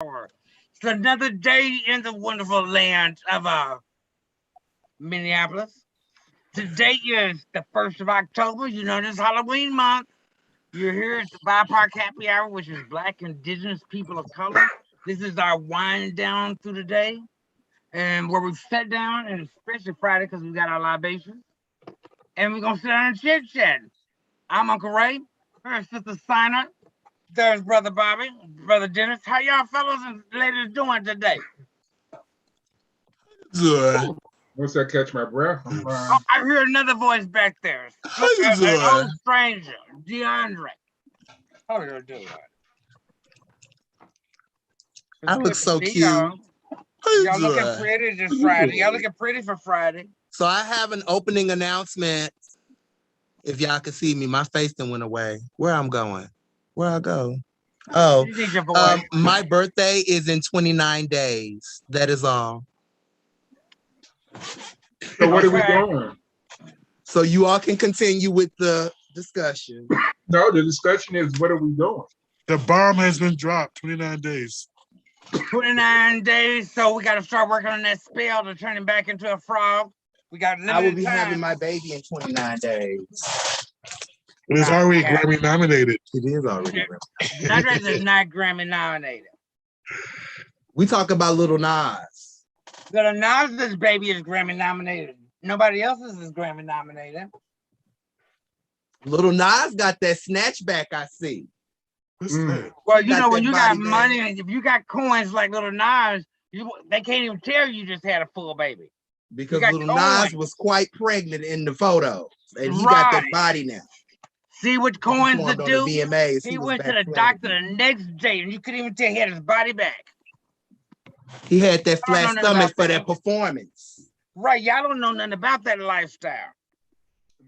It's another day in the wonderful land of Minneapolis. Today is the 1st of October. You know, this Halloween month. You're here at the Bipoc Happy Hour, which is Black Indigenous People of Color. This is our wind down through the day, and where we've sat down, and especially Friday because we got our libations, and we're going to sit down and chit chat. I'm Uncle Ray. Here's Sister Signer. There's Brother Bobby, Brother Dennis. How y'all fellas and ladies doing today? Good. Once I catch my breath, I'm fine. Oh, I hear another voice back there. How you doing? An old stranger, DeAndre. How you doing? I look so cute. Y'all How you looking doing? pretty this Friday. Y'all looking pretty for Friday. So I have an opening announcement. If y'all can see me, my face done went away. Where I'm going? Where I go? Oh, You need your voice. my birthday is in 29 days. That is all. So what are we doing? So you all can continue with the discussion. No, the discussion is what are we doing? The bomb has been dropped. 29 days. 29 days, so we got to start working on that spell to turn him back into a frog. We got limited I will be time. having my baby in 29 days. It is already Grammy nominated. It is already. Nutras is not Grammy nominated. We talk about Little Nas. Little Nas's baby is Grammy nominated. Nobody else's is Grammy nominated. Little Nas got that snatchback, I see. What's that? Well, you Got know, when that you got body, man. money and if you got coins like Little Nas, they can't even tell you just had a full baby. Because got Little coins. Nas was quite pregnant in the photo. And he got that Right. body now. See what coins to Performed on do? the VMAs. He was went to back the pregnant. doctor the next day and you couldn't even tell he had his body back. He had that I don't flat know nothing stomach about for that. that performance. Right, y'all don't know nothing about that lifestyle.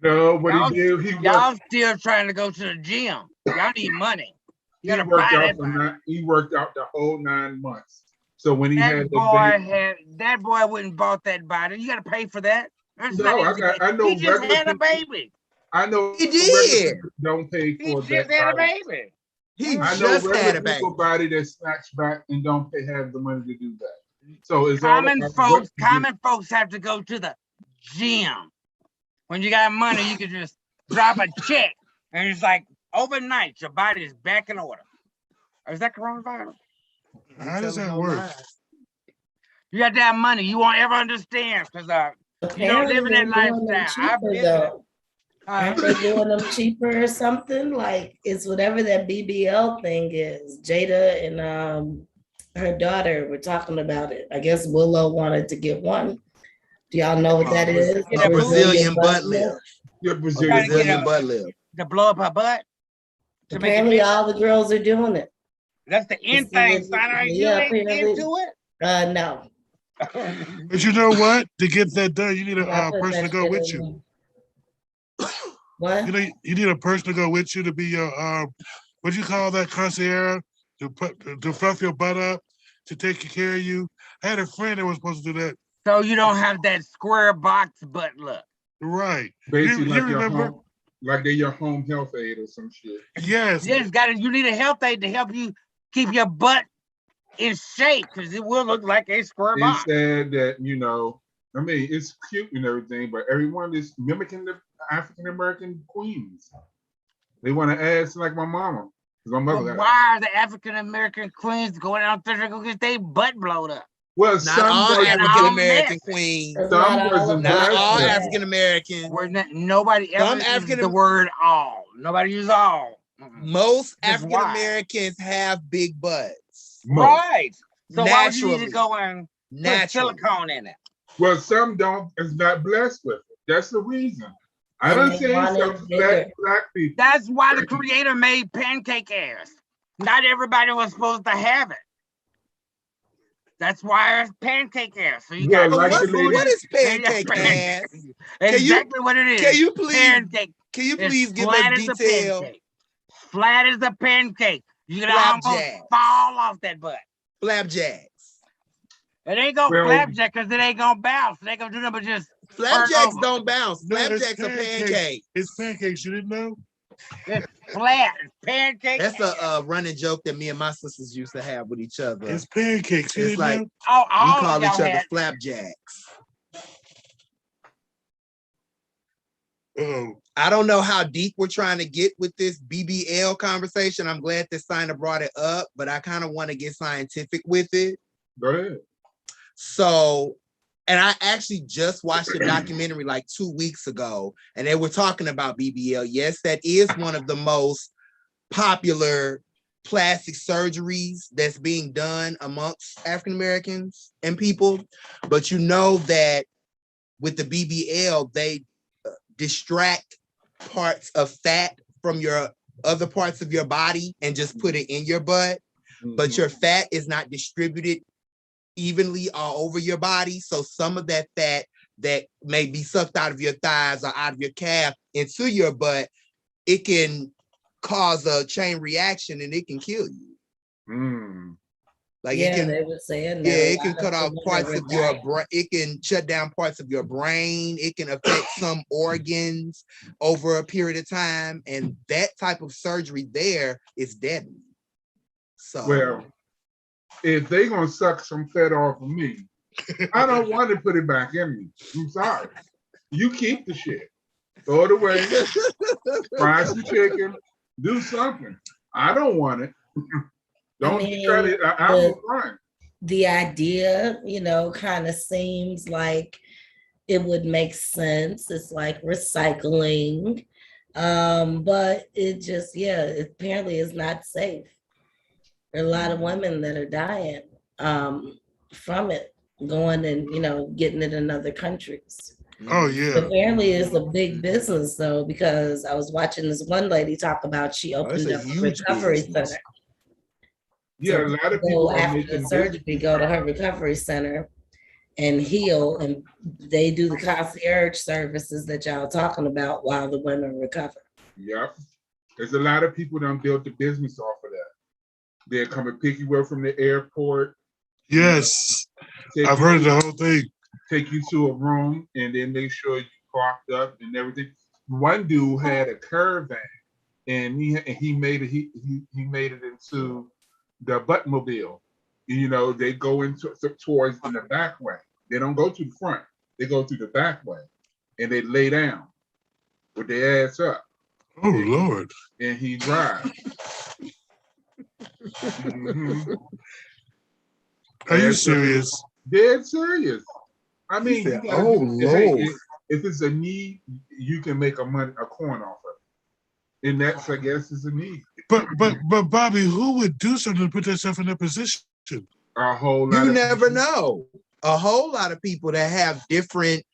No, what Y'all, he did, y'all still trying to go to the gym. Y'all need money. You gotta buy worked out that for body. he worked out the whole 9 months. So when he That had the boy baby, that boy wouldn't bought that body. You gotta pay for that. That's No, not easy. I know He just regular had a people- baby. I know He regular did. people don't pay He for just that had a body. baby. He I know just had a regular baby. people body that snatch back and don't have the money to do that. So it's all Common about folks, what you common folks have to go to the gym. When you got money, you can just drop a check and it's like overnight your body is back in order. Is that coronavirus? How does that work? You got to have money. You won't ever understand because you don't live in that lifestyle. I've been there. Aren't they doing them cheaper or something? Like it's whatever that BBL thing is. Jada and her daughter were talking about it. I guess Willow wanted to get one. Do y'all know what that is? Get a Brazilian butt lift. You're Trying to Brazilian. get Brazilian a- butt lift. To blow up her butt. To make it Apparently, big. all the girls are doing it. That's the end It's thing. the- Son. Are you yeah, ain't apparently. into it? No. But you know what? To get that done, you need I a put person to that go shit with in you. What? You know, you need a person to go with you to be your what you call that, concierge, to fluff your butt up, to take care of you. I had a friend that was supposed to do that. So you don't have that square box butt look. Right. Basically, You like your remember? home, like they're your home health aide or some shit. Yes. You just got you need a health aid to help you keep your butt in shape because it will look like a square They box. said that, I mean, it's cute and everything, but everyone is mimicking the African American queens. They want to ass like my mama. 'Cause my mother But got why are the African American queens going out there to go get their butt blowed up? Well, Not some all was, African American messy. queens. That's Some not was all of in them. Not all Black. African Americans. Nobody ever Some uses African- the word all. Nobody uses all. Most Just African why? Americans have big butts. Right. So why would you need to Naturally. go and put Naturally. silicone in it? Well, some don't is not blessed with it. That's the reason. I And don't they say want it some bigger. black people. That's why the creator made pancake ass. Not everybody was supposed to have it. That's why it's pancake ass. So you Yeah, got like What, the lady- what is Yeah, pancake pancake. ass? Exactly what it is. Can you please Pancake. can you It's please give flat us as a detail? pancake. Flat as a pancake. You can almost Flapjack. fall off that butt. Flapjacks. It ain't gonna Well- flapjack because it ain't gonna bounce. It ain't gonna do nothing but just Flapjacks over. don't bounce. No, it's Flapjacks are pancakes. It's pancakes. You didn't know? It's flat, it's pancake. That's a running joke that me and my sisters used to have with each other. It's pancakes. It's like Oh, we all call of each y'all other had. flapjacks. Oh, I don't know how deep we're trying to get with this BBL conversation. I'm glad that Sina brought it up, but I kind of want to get scientific with it. Go ahead. So, and I actually just watched a documentary like 2 weeks ago, and they were talking about BBL. Yes, that is one of the most popular plastic surgeries that's being done amongst African Americans and people. But you know that with the BBL, they distract parts of fat from your other parts of your body and just put it in your butt. But your fat is not distributed evenly all over your body. So some of that fat that may be sucked out of your thighs or out of your calf into your butt, it can cause a chain reaction and it can kill you. Like Yeah, it can, they were saying that. yeah, a it can lot cut of off women parts were of your dying. brain. It can shut down parts of your brain. It can affect some organs over a period of time. And that type of surgery there is deadly. So, Well, if they gonna suck some fat off of me, I don't want to put it back in me. I'm sorry. You keep the shit. Throw it away. Fry some chicken. Do something. I don't want it. Don't try to. I'm fine. The idea, kind of seems like it would make sense. It's like recycling. But it just, it apparently is not safe. There are a lot of women that are dying from it, going and, getting it in other countries. oh yeah. Apparently it's a big business though, because I was watching this one lady talk about she opened up a recovery center. Yeah, So a lot of people after the surgery, go to her recovery center and heal, and they do the concierge services that y'all talking about while the women recover. Yep. There's a lot of people that built the business off of that. They'll come and pick you up from the airport. Yes. I've heard the whole thing. Take you to a room and then make sure you parked up and everything. One dude had a caravan and he made it into the Buttmobile. They go into towards in the back way. They don't go to the front. They go through the back way, and they lay down with their ass up. Oh Lord! And he drives. Are you serious? Dead serious. I mean, said, Lord! If it's a need, you can make a coin off of it, and that's, I guess, is a need. But Bobby, who would do something to put themselves in that position? A whole lot. You never know. A whole lot of people that have different.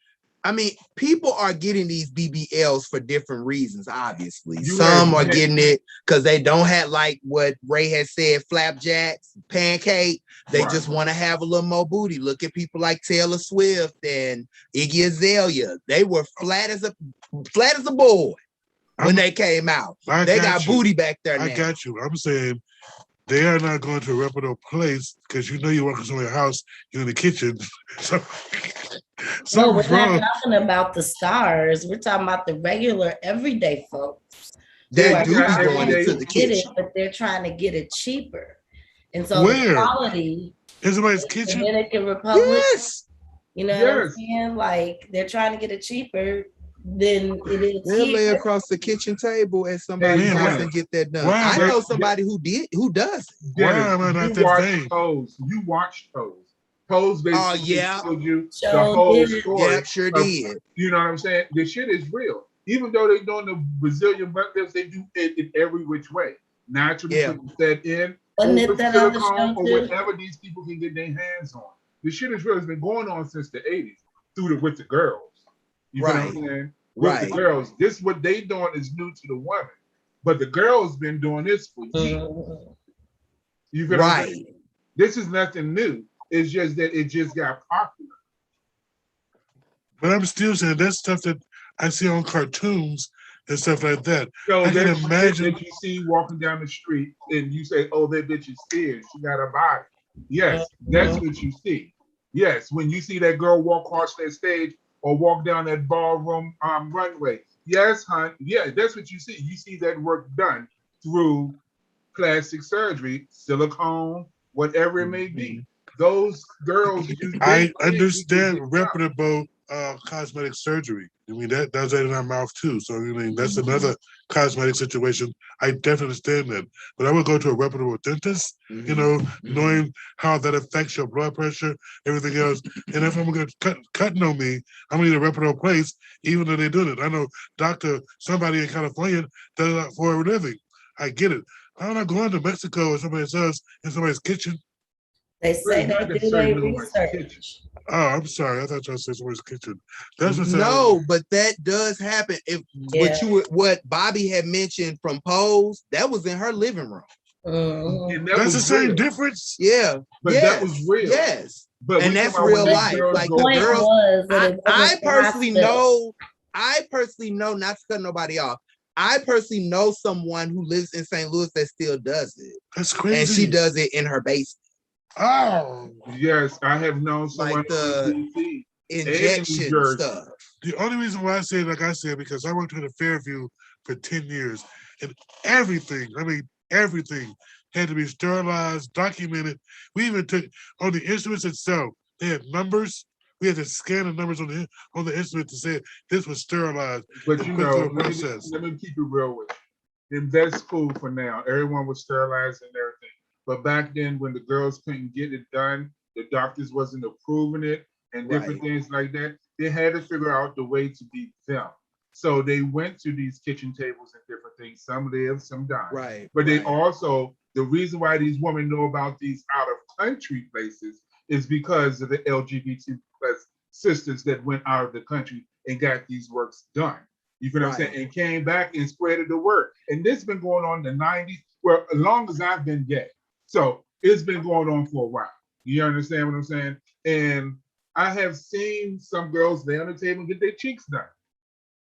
I mean, people are getting these BBLs for different reasons, obviously. Some are getting it because they don't have, like what Ray has said, flapjacks, pancake. They just want to have a little more booty. Look at people like Taylor Swift and Iggy Azalea. They were flat as a board when they came out. They got booty back there now. I got you. I'm saying they are not going to a reputable place because you work in somebody's house, you're in the kitchen. So we're not talking about the stars. We're talking about the regular, everyday folks. They do be going into the kitchen, but they're trying to get it cheaper. And so the quality in somebody's kitchen, Dominican Republic. Yes. You know what I'm saying? Like they're trying to get it cheaper than it is. They'll lay across the kitchen table at somebody's house and get that done. I know somebody who does. You watched Pose. Pose basically told you the whole story. Yeah, sure did. You know what I'm saying? The shit is real. Even though they're doing the Brazilian butt lifts, they do it in every which way. Naturally set in, or silicone, or whatever these people can get their hands on. The shit is real. It's been going on since the 80s with the girls. You know what I'm saying? With the girls. This what they doing is new to the women. But the girls been doing this for years. You know what I'm saying? This is nothing new. It's just that it just got popular. But I'm still saying that's stuff that I see on cartoons and stuff like that. So I can imagine that you see walking down the street and you say, "Oh, that bitch is fierce. She got a body." Yes, that's what you see. Yes, when you see that girl walk across that stage or walk down that ballroom runway, Yes, hon. Yeah, that's what you see. You see that work done through plastic surgery, silicone, whatever it may be. Those girls use. I understand reputable cosmetic surgery. I mean, that does that in our mouth too. So I mean, that's another cosmetic situation. I definitely understand that. But I would go to a reputable dentist, you know, knowing how that affects your blood pressure, everything else. And if I'm going to cutting on me, I'm going to need a reputable place, even though they're doing it. I know somebody in California does it for a living. I get it. I'm not going to Mexico or somebody's house in somebody's kitchen. They say they do their research. Oh, I'm sorry. I thought y'all said somebody's kitchen. That's no, but that does happen. If what Bobby had mentioned from Pose, that was in her living room. That's the same difference. Yeah, but that was real. Yes, but and that's real life. Like the girls, I personally know. Not to cut nobody off. I personally know someone who lives in St. Louis that still does it. That's crazy. And she does it in her basement. Oh, yes, I have known someone like the injection stuff. The only reason why I say it, like I said, because I worked at Fairview for 10 years, and everything had to be sterilized, documented. We even took on the instruments itself. They had numbers. We had to scan the numbers on the instrument to say this was sterilized. But you know, let me keep it real with you. And that's cool for now. Everyone was sterilized and everything. But back then, when the girls couldn't get it done, the doctors wasn't approving it and different things like that. They had to figure out the way to be them. So they went to these kitchen tables and different things. Some lived, some died. Right. But they also, the reason why these women know about these out of country places is because of the LGBT plus sisters that went out of the country and got these works done. You feel what I'm saying? And came back and spreaded the word. And this has been going on in the 90s, well, as long as I've been gay. So it's been going on for a while. You understand what I'm saying? And I have seen some girls lay on the table and get their cheeks done.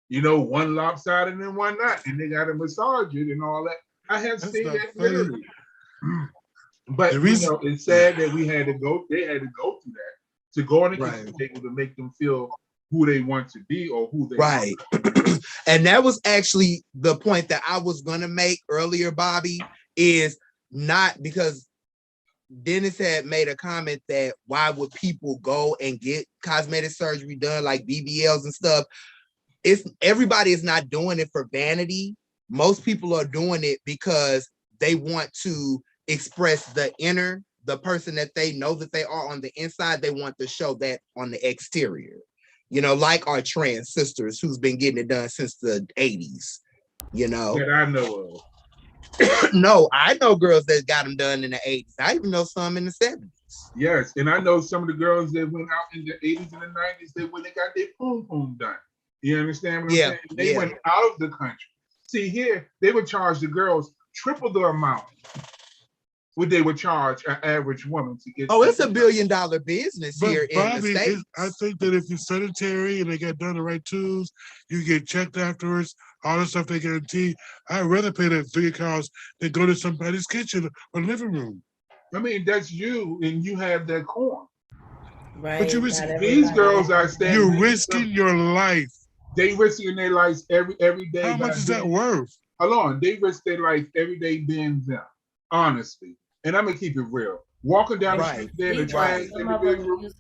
You know, one lopsided and one not, and they got to massage it and all that. I have seen that literally. But it's sad that they had to go through that to go on the kitchen table to make them feel who they want to be or who they want to be. And that was actually the point that I was gonna make earlier, Bobby, is not because Dennis had made a comment that why would people go and get cosmetic surgery done like BBLs and stuff? Everybody is not doing it for vanity. Most people are doing it because they want to express the person that they know that they are on the inside. They want to show that on the exterior, you know, like our trans sisters who's been getting it done since the 80s, you know. That I know of. No, I know girls that got them done in the 80s. I even know some in the 70s. Yes, and I know some of the girls that went out in the 80s and the 90s that when they got their poom done. You understand what I'm saying? They went out of the country. See, here, they would charge the girls triple the amount what they would charge an average woman to get. Oh, it's $1 billion business here Bobby, in the States. I think that if you're sedentary and they got done the right tools, you get checked afterwards, all the stuff they guarantee. I'd rather pay that $3 than go to somebody's kitchen or living room. I mean, that's you, and you have that corn. Right. But these girls are standing. You're risking your life. They risking their lives every day. How much is that worth? Hold on, they risk their life every day being them, honestly. And I'm gonna keep it real. Walking down the street there in the trash,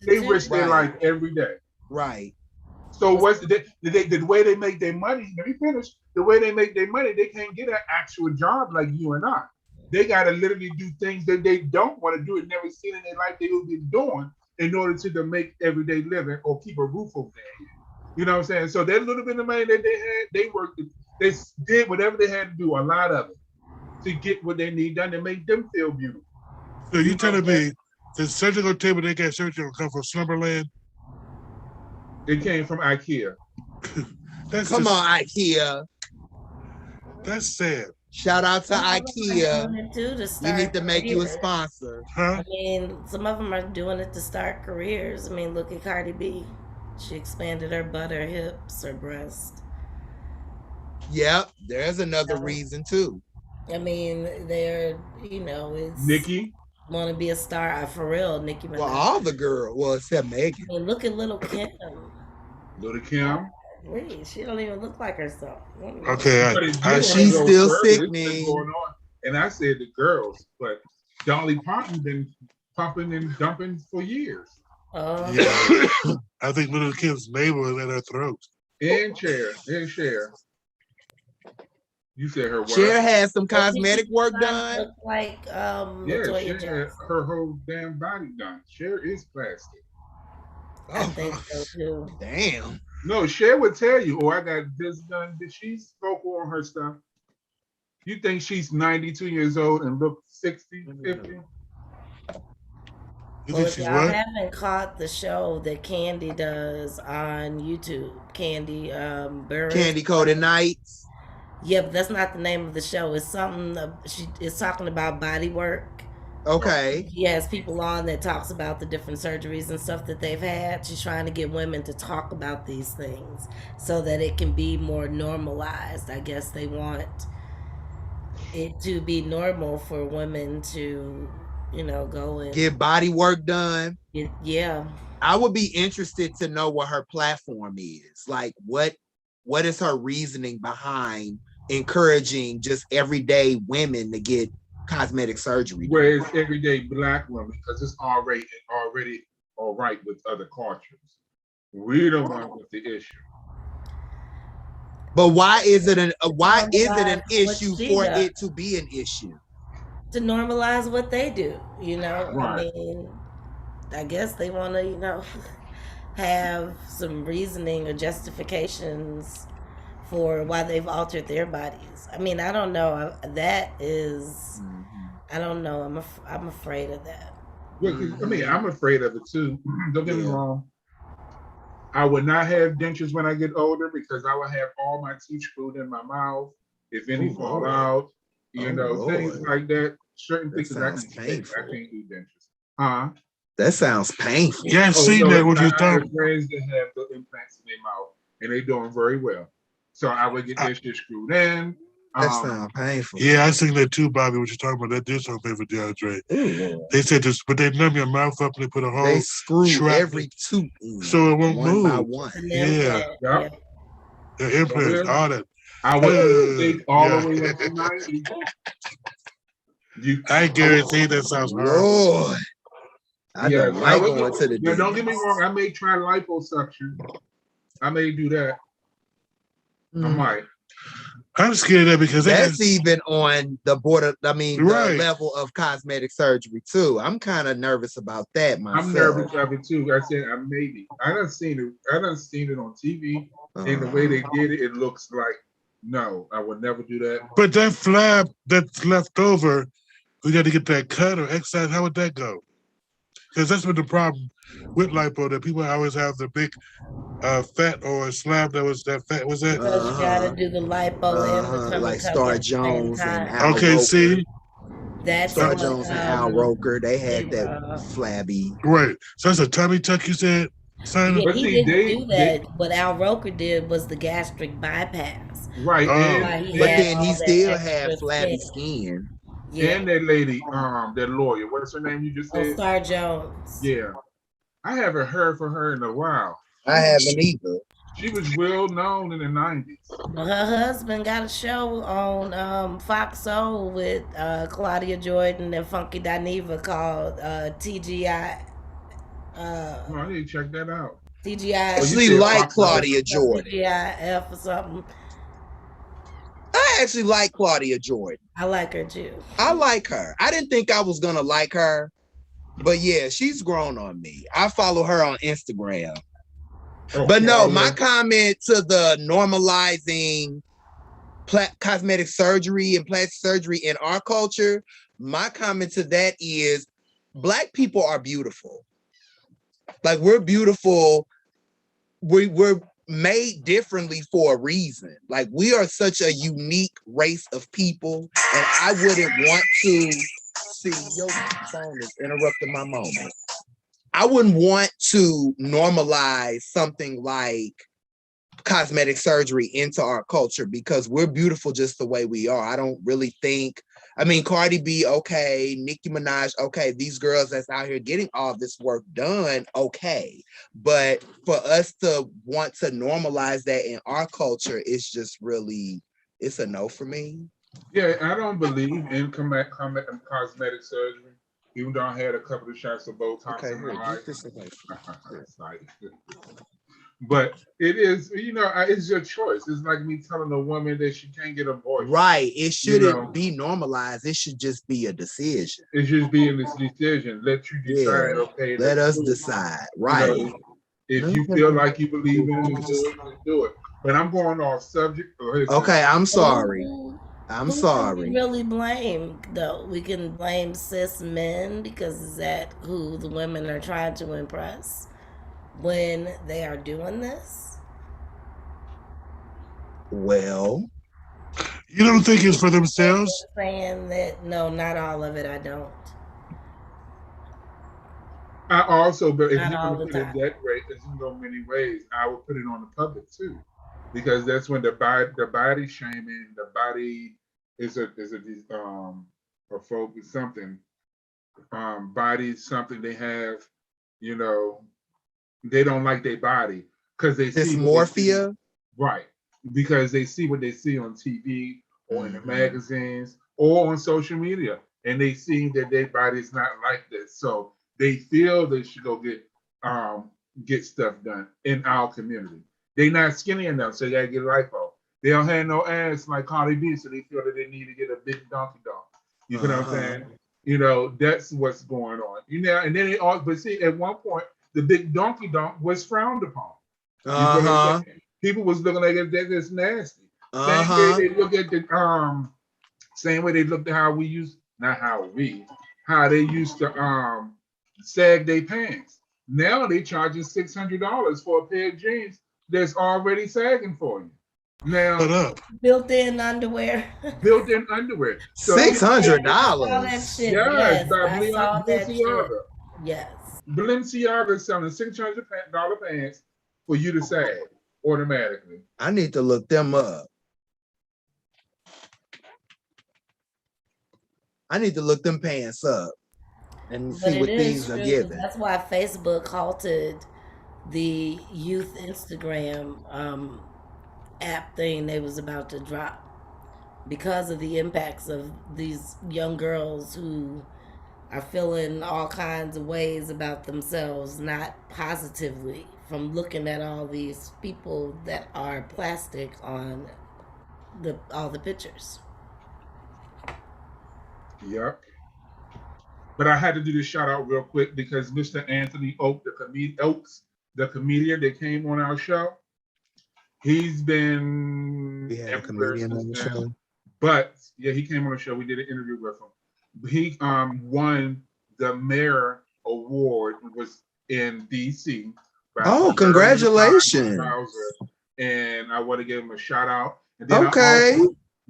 they risk their life every day. Right. So what's the way they make their money? Let me finish. The way they make their money, they can't get an actual job like you and I. They gotta literally do things that they don't want to do and never seen in their life they will be doing in order to make everyday living or keep a roof over their head. You know what I'm saying? So that little bit of money that they had, they worked, they did whatever they had to do, a lot of it, to get what they need done to make them feel beautiful. So you telling me the surgical table they got surgery come from Slumberland? It came from IKEA. Come on, IKEA. That's sad. Shout out to IKEA. We need to make you a sponsor. Huh? I mean, some of them are doing it to start careers. I mean, look at Cardi B. She expanded her butt, her hips, her breast. Yep, there's another reason too. I mean, they're, it's Nicki want to be a star for real. Nicki Minaj. Well, all the girls, except Megan. I mean, look at Little Kim. Little Kim. Wait, she don't even look like herself. Okay, she's still sickening. Going on. And I said the girls, but Dolly Parton been pumping and dumping for years. Yeah, I think Little Kim's neighbor was at her throat. And Cher. You said her what? Cher had some cosmetic work done. Look like Cher had her whole damn body done. Cher is plastic. I think so too. Damn. No, Cher would tell you, I got this done. She's vocal on her stuff. You think she's 92 years old and look 60, 50? Well, if y'all haven't caught the show that Candy does on YouTube, Candy Burris. Candy Coated Nights. Yeah, but that's not the name of the show. It's something she is talking about body work. Okay. She has people on that talks about the different surgeries and stuff that they've had. She's trying to get women to talk about these things so that it can be more normalized. I guess they want it to be normal for women to, go and get body work done. Yeah. I would be interested to know what her platform is. Like, what is her reasoning behind encouraging just everyday women to get cosmetic surgery? Whereas everyday Black women, because it's already all right with other cultures. We don't want with the issue. But why is it an issue for it to be an issue? To normalize what they do, Right. I mean, I guess they want to, have some reasoning or justifications for why they've altered their bodies. I mean, I don't know. That is, I don't know. I'm afraid of that. Well, I mean, I'm afraid of it too. Don't get me wrong. I would not have dentures when I get older because I would have all my teeth screwed in my mouth. If any fall out, things like that. Certain things I can't do dentures. That sounds painful. Yeah, I've seen that with your I have thumb. friends that have the implants in their mouth and they're doing very well. So I would get their shit screwed in. That sounds painful. Yeah, I seen that too, Bobby. What you're talking about? That did sound painful, DeAndre. They said this, but they numb your mouth up and they put a whole. They screw every tooth in, so it won't move. By one. Yeah. The implants, all that. I would think all the way up to 90. I guarantee that sounds horrible. Lord. I don't like going to the dentist. Don't get me wrong. I may try liposuction. I may do that. I might. I'm scared of that because that's even on the border. I mean, the level of cosmetic surgery too. I'm kind of nervous about that myself. I'm nervous about it too. I said I maybe. I done seen it on TV, and the way they did it, it looks like no. I would never do that. But that flab that's left over, we got to get that cut or excised. How would that go? Because that's been the problem with lipo, that people always have the big fat or a slab that was that fat. Was that? Because you got to do the lipo and the like Star Jones and Al Okay, Roker. See? That's Star Jones and Al Roker, they had that flabby. Right. So that's a tummy tuck, you said? Yeah, he didn't do that. What Al Roker did was the gastric bypass. Right. But then he still had flabby skin. Yeah. And that lady, that lawyer, what's her name you just said? Star Jones. Yeah. I haven't heard from her in a while. I haven't either. She was well known in the 90s. Her husband got a show on Fox Soul with Claudia Jordan and Funky Dineva called TGI. I need to check that out. TGI. I actually like Claudia Jordan. TGIF or something. I actually like Claudia Jordan. I like her too. I like her. I didn't think I was gonna like her, but yeah, she's grown on me. I follow her on Instagram. But no, my comment to the normalizing cosmetic surgery and plastic surgery in our culture, my comment to that is Black people are beautiful. Like, we're beautiful. We're made differently for a reason. Like, we are such a unique race of people, and I wouldn't want to see your phone is interrupting my moment. I wouldn't want to normalize something like cosmetic surgery into our culture because we're beautiful just the way we are. I don't really think I mean, Cardi B, okay, Nicki Minaj, okay, these girls that's out here getting all this work done, okay. But for us to want to normalize that in our culture, it's just really, it's a no for me. Yeah, I don't believe in cosmetic surgery, even though I had a couple of shots of Botox in my life. But it is, it's your choice. It's like me telling a woman that she can't get a boyfriend. Right. It shouldn't be normalized. It should just be a decision. It should be in this decision. Let you decide, okay. Let us decide. Right. If you feel like you believe in it, do it. But I'm going off subject. Okay, I'm sorry. I'm sorry. We really blame though. We can blame cis men because is that who the women are trying to impress when they are doing this? Well, you don't think it's for themselves? Saying that no, not all of it. I don't. I also, but if you put it that way, because you know many ways, I would put it on the public too, because that's when the body shaming, the body is a focus something, body something they have, they don't like their body because they see dysmorphia, right? Because they see what they see on TV or in the magazines or on social media, and they see that their body is not like this, so they feel they should go get stuff done in our community. They not skinny enough, so they gotta get lipo. They don't have no ass like Cardi B, so they feel that they need to get a big donkey dog. You know what I'm saying? That's what's going on. And then but see, at one point, the big donkey donk was frowned upon. People was looking at it as nasty. Same way they look at the same way they looked at how they used to sag their pants. Now they charging $600 for a pair of jeans that's already sagging for you. Now built-in underwear. So $600. Yes, by Balenciaga. Yes. Balenciaga is selling $600 pants for you to sag automatically. I need to look them up. I need to look them pants up and see what things are given. That's why Facebook halted the youth Instagram app thing they was about to drop because of the impacts of these young girls who are feeling all kinds of ways about themselves, not positively, from looking at all these people that are plastic on all the pictures. Yep. But I had to do this shout out real quick because Mr. Anthony Oakes, the comedian that came on our show, he's been a comedian on the show. But yeah, he came on the show. We did an interview with him. He won the Mayor Award. Was in DC. Oh, congratulations! And I want to give him a shout out. And then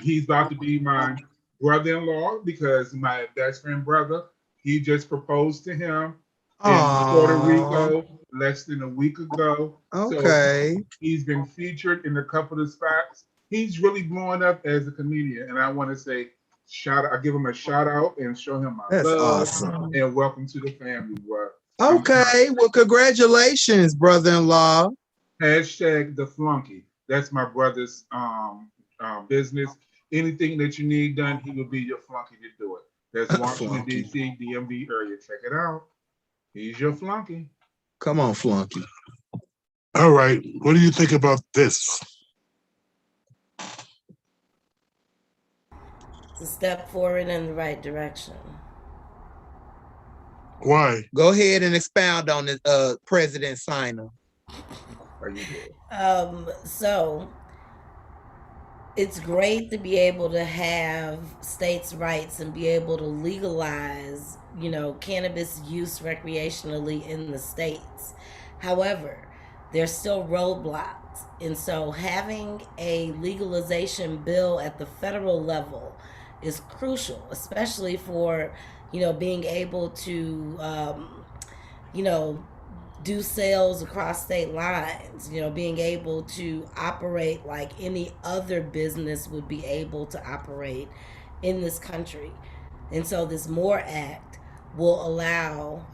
he's about to be my brother-in-law because my best friend brother, he just proposed to him in Puerto Rico less than a week ago. Okay. So he's been featured in a couple of spots. He's really blowing up as a comedian, and I want to say I give him a shout out and show him my love. Awesome. And welcome to the family, bro. Okay, well, congratulations, brother-in-law. Hashtag the flunky. That's my brother's business. Anything that you need done, he will be your flunky to do it. That's Washington, D.C., DMV area. Check it out. He's your flunky. Come on, flunky. All right. What do you think about this? It's a step forward in the right direction. Why? Go ahead and expound on it, President Signer. So it's great to be able to have states' rights and be able to legalize, cannabis use recreationally in the states. However, there's still roadblocks. And so having a legalization bill at the federal level is crucial, especially for, being able to, do sales across state lines, being able to operate like any other business would be able to operate in this country. And so this MORE Act will allow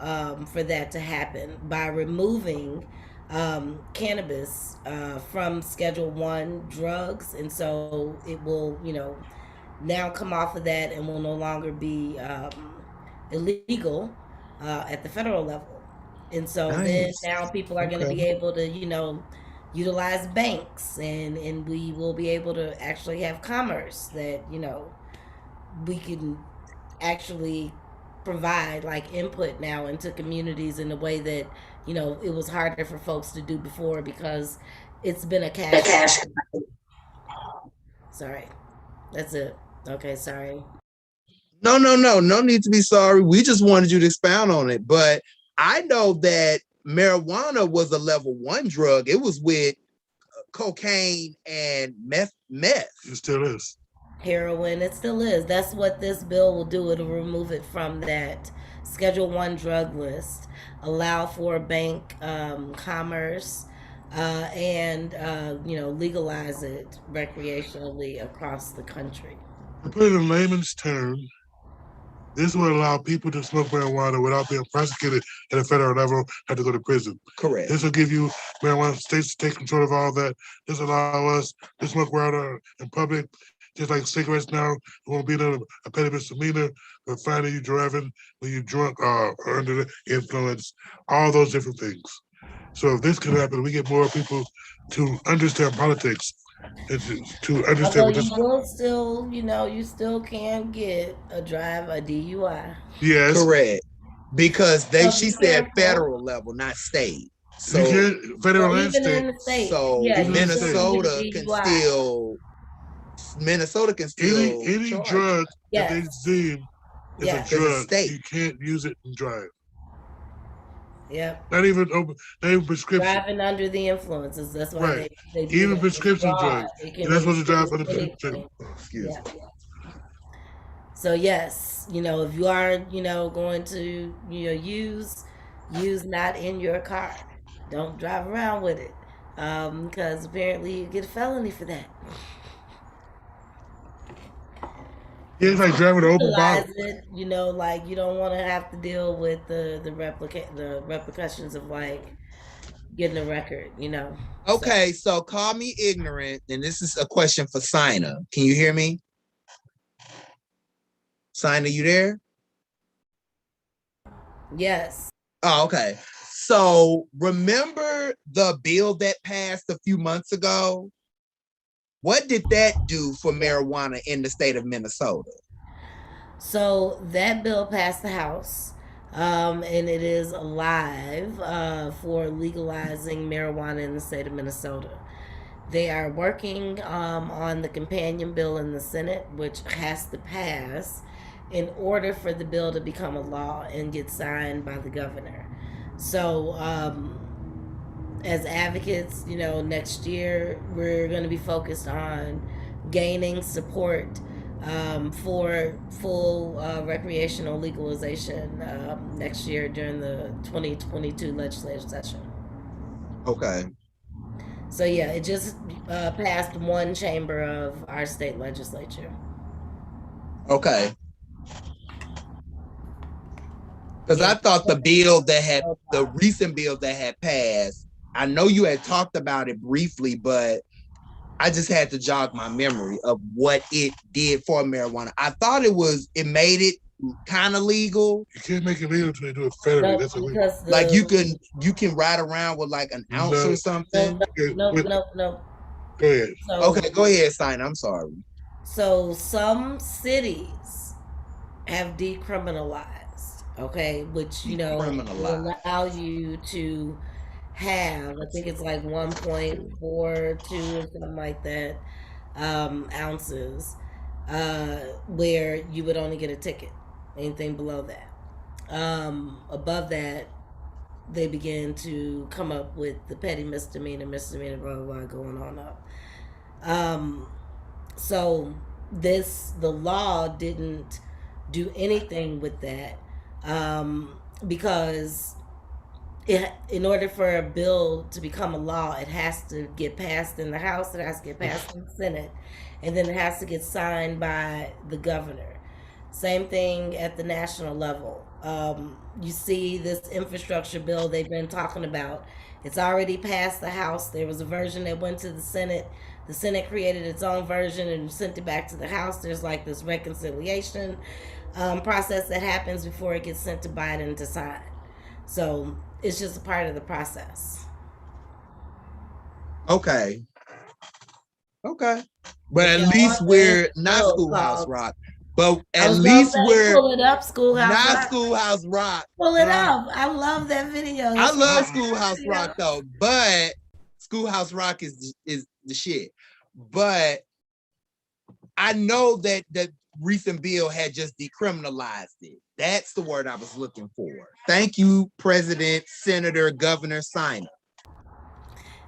for that to happen by removing cannabis from Schedule 1 drugs. And so it will, now come off of that and will no longer be illegal at the federal level. And so then now people are going to be able to, utilize banks, and we will be able to actually have commerce that, we can actually provide like input now into communities in a way that, it was harder for folks to do before because it's been a cash. Sorry. That's it. Okay, sorry. No need to be sorry. We just wanted you to expound on it. But I know that marijuana was a level 1 drug. It was with cocaine and meth. It still is. Heroin, it still is. That's what this bill will do. It'll remove it from that Schedule 1 drug list, allow for bank commerce, and legalize it recreationally across the country. To put it in layman's terms, this will allow people to smoke marijuana without being prosecuted at a federal level, have to go to prison. Correct. This will give you marijuana states to take control of all that. This will allow us to smoke marijuana in public, just like cigarettes now. It won't be a petty misdemeanor for finding you driving when you're drunk or under the influence, all those different things. So if this can happen, we get more people to understand politics. To understand you will still, you still can get a DUI. Yes, correct. Because she said federal level, not state. So federal and state. So Minnesota can still any drug that they deem is a drug. You can't use it and drive. Yeah. Not even prescription. Driving under the influences. That's why they do even prescription drugs. You're not supposed to drive under prescription. Excuse me. So yes, if you are, going to, use not in your car. Don't drive around with it, because apparently you get a felony for that. Yeah, it's like driving an open bottle. You don't want to have to deal with the repercussions of like getting a record. Okay, so call me ignorant, and this is a question for Sina. Can you hear me? Sina, you there? Yes. Oh, okay. So remember the bill that passed a few months ago? What did that do for marijuana in the state of Minnesota? So that bill passed the House, and it is alive for legalizing marijuana in the state of Minnesota. They are working on the companion bill in the Senate, which has to pass in order for the bill to become a law and get signed by the governor. So as advocates, next year we're going to be focused on gaining support for full recreational legalization next year during the 2022 legislative session. Okay. So yeah, it just passed one chamber of our state legislature. Okay. Because I thought the recent bill that had passed, I know you had talked about it briefly, but I just had to jog my memory of what it did for marijuana. I thought it made it kind of legal. You can't make it legal until they do it federally. That's illegal. Like you can ride around with like an ounce or something. No. Go ahead. Okay, go ahead, Sign. I'm sorry. So some cities have decriminalized, okay, which will allow you to have, I think it's like 1.42 or something like that, ounces, where you would only get a ticket. Anything below that. Above that, they begin to come up with the petty misdemeanor, blah, blah, blah, going on up. So the law didn't do anything with that, because in order for a bill to become a law, it has to get passed in the House, it has to get passed in the Senate, and then it has to get signed by the governor. Same thing at the national level. You see this infrastructure bill they've been talking about. It's already passed the House. There was a version that went to the Senate. The Senate created its own version and sent it back to the House. There's like this reconciliation process that happens before it gets sent to Biden to sign. So it's just a part of the process. Okay. But at least we're not Schoolhouse Rock. But at least we're pull it up, Schoolhouse not Rock. Schoolhouse Rock. Pull it up. I love that video. I love Schoolhouse Rock though, but Schoolhouse Rock is the shit. But I know that the recent bill had just decriminalized it. That's the word I was looking for. Thank you, President, Senator, Governor Signer.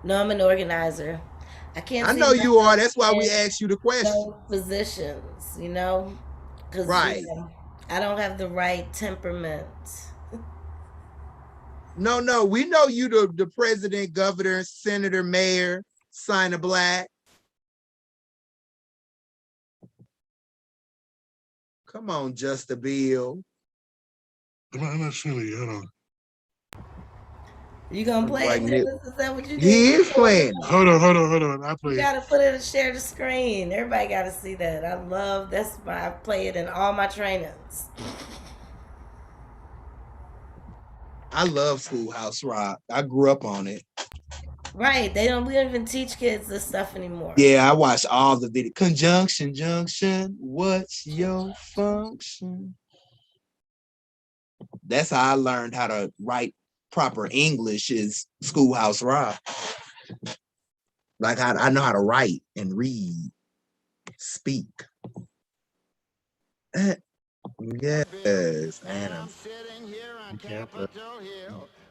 No, I'm an organizer. I know you are. That's why we asked you the question. Positions, you know, because right. I don't have the right temperament. No, we know you the president, governor, senator, mayor, Signer Black. Come on, Just a Bill. I'm not sure. Hold on. You gonna play it? Is that what you do? He is playing. Hold on. I play. You gotta put it and share the screen. Everybody gotta see that. That's why I play it in all my trainings. I love Schoolhouse Rock. I grew up on it. Right. We don't even teach kids this stuff anymore. Yeah, I watched all the video. Conjunction, junction, what's your function? That's how I learned how to write proper English is Schoolhouse Rock. Like I know how to write and read, speak. Yes, Adam.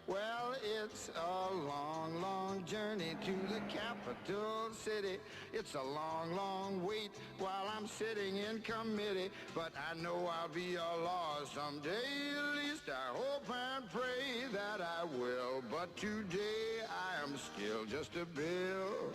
Well, it's a long, long journey to the capital city. It's a long, long wait while I'm sitting in committee. But I know I'll be a law someday. At least I hope and pray that I will. But today I am still just a bill.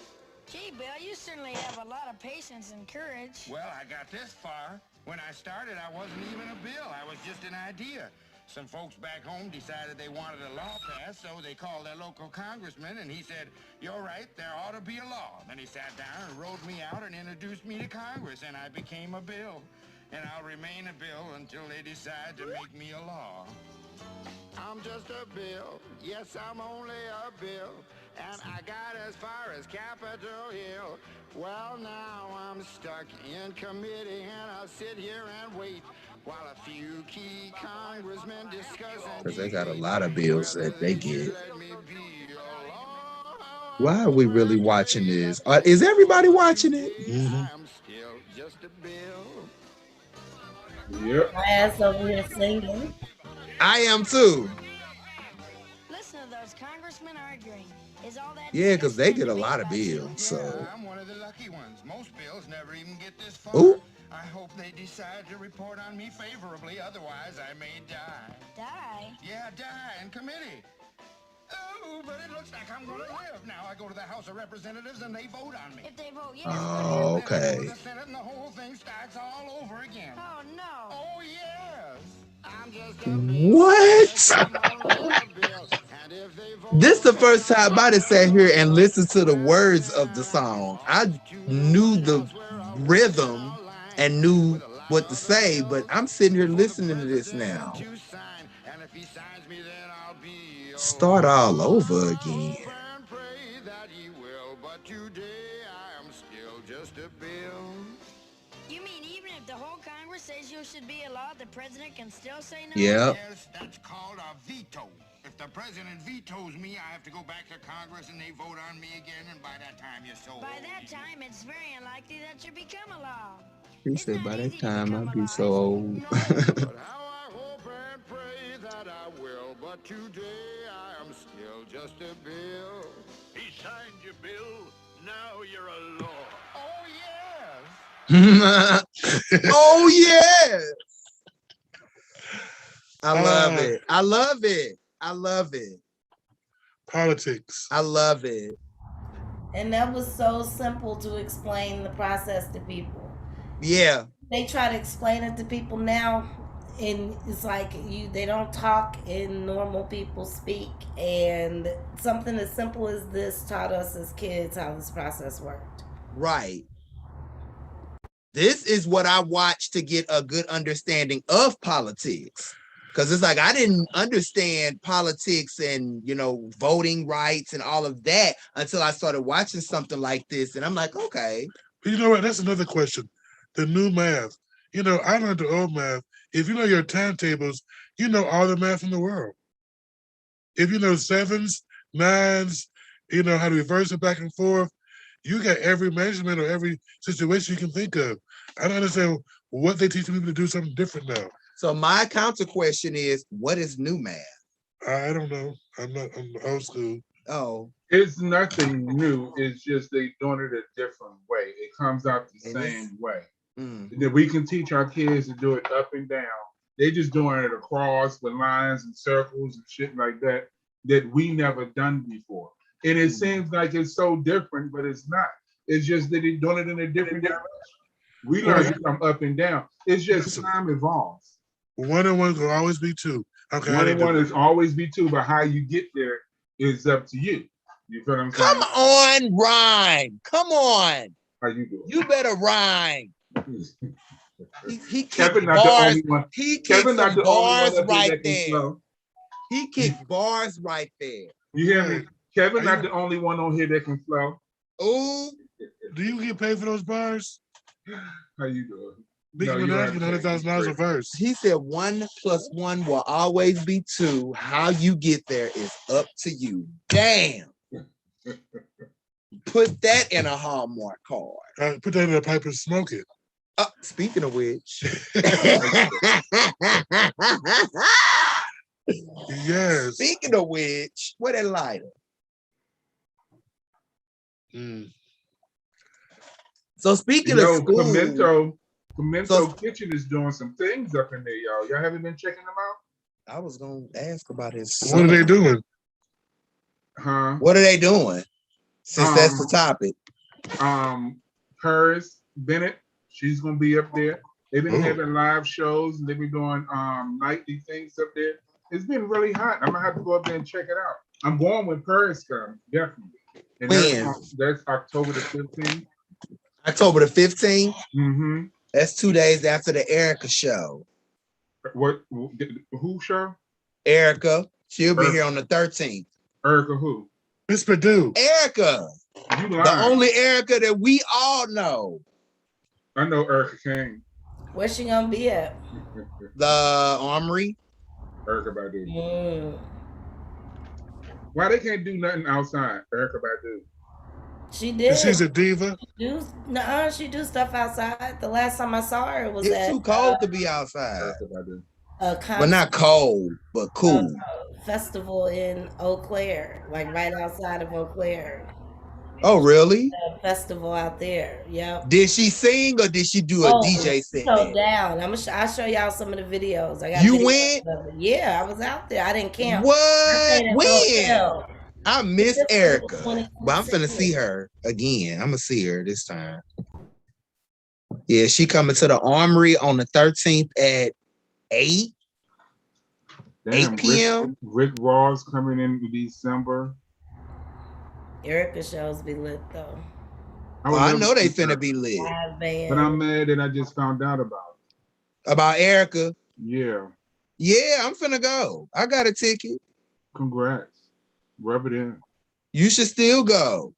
Gee, Bill, you certainly have a lot of patience and courage. Well, I got this far. When I started, I wasn't even a bill. I was just an idea. Some folks back home decided they wanted a law passed, so they called their local congressman, and he said, "You're right, there ought to be a law." Then he sat down and wrote me out and introduced me to Congress, and I became a bill. And I'll remain a bill until they decide to make me a law. I'm just a bill. Yes, I'm only a bill. And I got as far as Capitol Hill. Well, now I'm stuck in committee, and I'll sit here and wait while a few key congressmen discuss. Because they got a lot of bills that they get. Why are we really watching this? Is everybody watching it? I'm still just a bill. Yep. My ass over here singing. I am too. Listen to those congressmen arguing. Is all that? Yeah, because they get a lot of bills. So I'm one of the lucky ones. Most bills never even get this far. Ooh. I hope they decide to report on me favorably. Otherwise, I may die. Die? Yeah, die in committee. Oh, but it looks like I'm going to live. Now I go to the House of Representatives and they vote on me. If they vote yes. Oh, okay. Then I go to the Senate and the whole thing starts all over again. Oh, no. Oh, yes. I'm just What? This is the first time I sat here and listened to the words of the song. I knew the rhythm and knew what to say, but I'm sitting here listening to this now. Start all over again. You mean even if the whole Congress says you should be a law, the president can still say no? Yeah. Yes, that's called a veto. If the president vetoes me, I have to go back to Congress and they vote on me again, and by that time you're so old. By that time, it's very unlikely that you become a law. He said by that time I'll be so old. But how I hope and pray that I will, but today I am still just a bill. He signed your bill, now you're a law. Oh, yes. Oh yeah. I love it. I love it. I love it. politics. I love it. And that was so simple to explain the process to people. Yeah. They try to explain it to people now, and it's like they don't talk in normal people speak. And something as simple as this taught us as kids how this process worked. Right. This is what I watched to get a good understanding of politics. Because it's like I didn't understand politics and, you know, voting rights and all of that until I started watching something like this. And I'm like, okay. But you know what? That's another question. The new math. You know, I learned the old math. If you know your timetables, you know all the math in the world. If you know sevens, nines, you know how to reverse it back and forth, you got every measurement or every situation you can think of. I don't understand what they teach people to do something different now. So my counter question is, what is new math? I don't know. I'm old school. Oh. It's nothing new. It's just they doing it a different way. It comes out the same way. That we can teach our kids to do it up and down. They just doing it across with lines and circles and shit like that we never done before. And it seems like it's so different, but it's not. It's just that they're doing it in a different direction. We learn it from up and down. It's just time evolves. 1 and 1 will always be 2. Okay, 1 and 1 is always be 2, but how you get there is up to you. You feel what I'm saying? Come on, rhyme. Come on. How you doing? You better rhyme. He Kevin kicked not the bars. only one. He kicked Kevin not some the bars only one right there. He kicked bars right there. You hear me? Kevin not the only one on here that can flow. Ooh. Do you get paid for those bars? How you doing? Big Minaj get $100,000 a verse. He said 1 + 1 will always be 2. How you get there is up to you. Damn. Put that in a Hallmark card. Put that in a pipe and smoke it. Speaking of which. Yes. Speaking of which, where that lighter? So speaking of school, Pimento Kitchen is doing some things up in there, y'all. Y'all haven't been checking them out? I was gonna ask about his. What are they doing? Huh? What are they doing? Since that's the topic. Paris Bennett, she's gonna be up there. They've been having live shows and they've been doing nightly things up there. It's been really hot. I'm gonna have to go up there and check it out. I'm going when Paris comes, definitely. And that's October the 15th. October the 15th? Mm-hmm. That's 2 days after the Erica show. What? Who show? Erica. She'll be here on the 13th. Erica who? Miss Purdue. Erica. The only Erica that we all know. I know Erica Kane. Where's she gonna be at? The Armory. Erica Badu. Why they can't do nothing outside? Erica Badu. She did. She's a diva. She do stuff outside. The last time I saw her was it's too cold to be outside. Erica Badu. But not cold, but cool. Festival in Eau Claire, like right outside of Eau Claire. Oh, really? A festival out there. Yep. Did she sing or did she do a DJ set? So down. I'll show y'all some of the videos. I got you went? Yeah, I was out there. I didn't camp. What? When? I miss Erica, but I'm finna see her again. I'm gonna see her this time. Yeah, she coming to the Armory on the 13th at 8. Damn, 8 p.m. Rick Ross coming in December. Erica shows be lit though. I know they finna be lit. But I'm mad that I just found out about it. About Erica? Yeah. Yeah, I'm finna go. I got a ticket. Congrats. Rub it in. You should still go.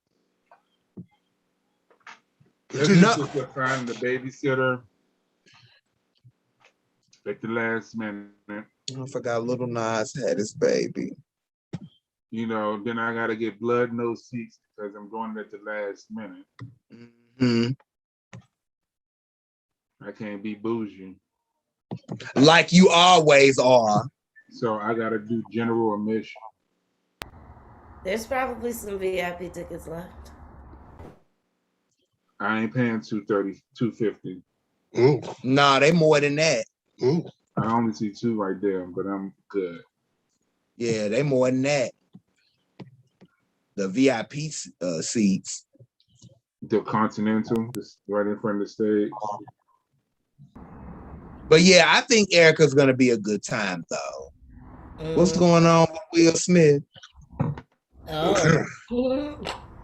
Just find the babysitter at the last minute. I forgot Little Nas had his baby. You know, then I gotta get blood no seats because I'm going at the last minute. Mm-hmm. I can't be bougie. Like you always are. So I gotta do general admission. There's probably some VIP tickets left. I ain't paying $230, $250. Ooh. Nah, they more than that. Ooh. I only see 2 right there, but I'm good. Yeah, they more than that. the VIP seats. The Continental, just right in front of the stage. But yeah, I think Erica's gonna be a good time though. What's going on with Will Smith? Oh.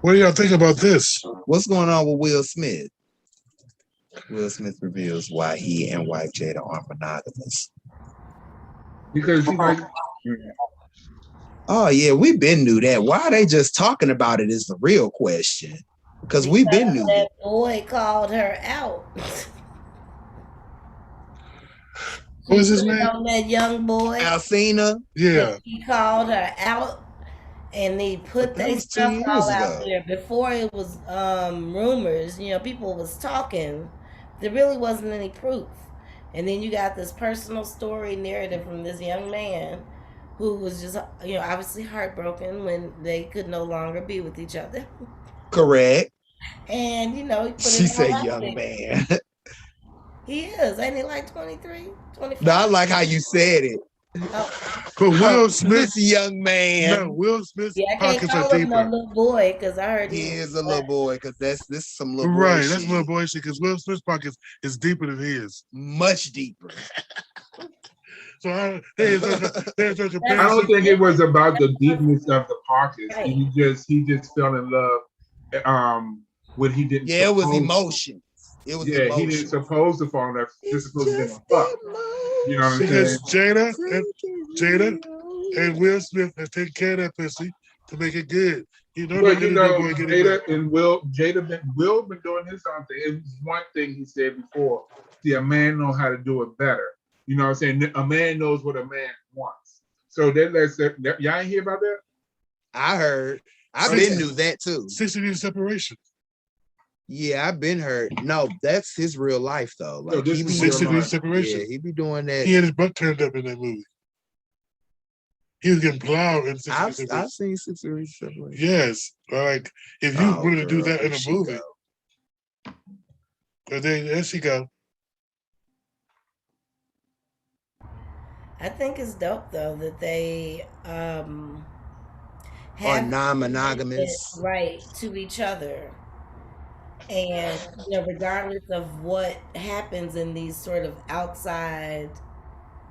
What do y'all think about this? What's going on with Will Smith? Will Smith reveals why he and wife Jada are monogamous. Because he like. Oh yeah, we been knew that. Why are they just talking about it is the real question. Because we've been knew that boy called her out. What was his name? That young boy. Alcina. Yeah. He called her out, and he put that stuff all out there before it was rumors. You know, people was talking. There really wasn't any proof. And then you got this personal story narrative from this young man who was just, you know, obviously heartbroken when they could no longer be with each other. Correct. And, you know, he put she said young man. He is. Ain't he like 23, 25? No, I like how you said it. Oh. But Will Smith, this young man. No, Will Smith's I can't pockets call are him deeper. no little boy because I heard he is a little boy because this some little boy right. shit. That's little boy shit because Will Smith's pockets is deeper than his. Much deeper. So I don't think it was about the deepness of the pockets. Right. He just fell in love when he didn't. Yeah, it was emotion. It was emotion. He didn't suppose to fall in love. Just supposed to be a fuck. You know what I'm saying? Jada and Will Smith has taken care of that pussy to make it good. You know, but you know, Jada and Will been doing his own thing. It was one thing he said before. See, a man knows how to do it better. You know what I'm saying? A man knows what a man wants. So y'all ain't hear about that? I heard. I've been knew that too. 60 years separation. Yeah, I've been hurt. No, that's his real life though. Like he be 60 years separation. Yeah, he be doing that. He had his butt turned up in that movie. He was getting plowed in 60 years separation. I've seen 60 years separation. Yes, like if you wanted to do that in a movie, there she go. I think it's dope though that they are non-monogamous, right, to each other. And you know, regardless of what happens in these sort of outside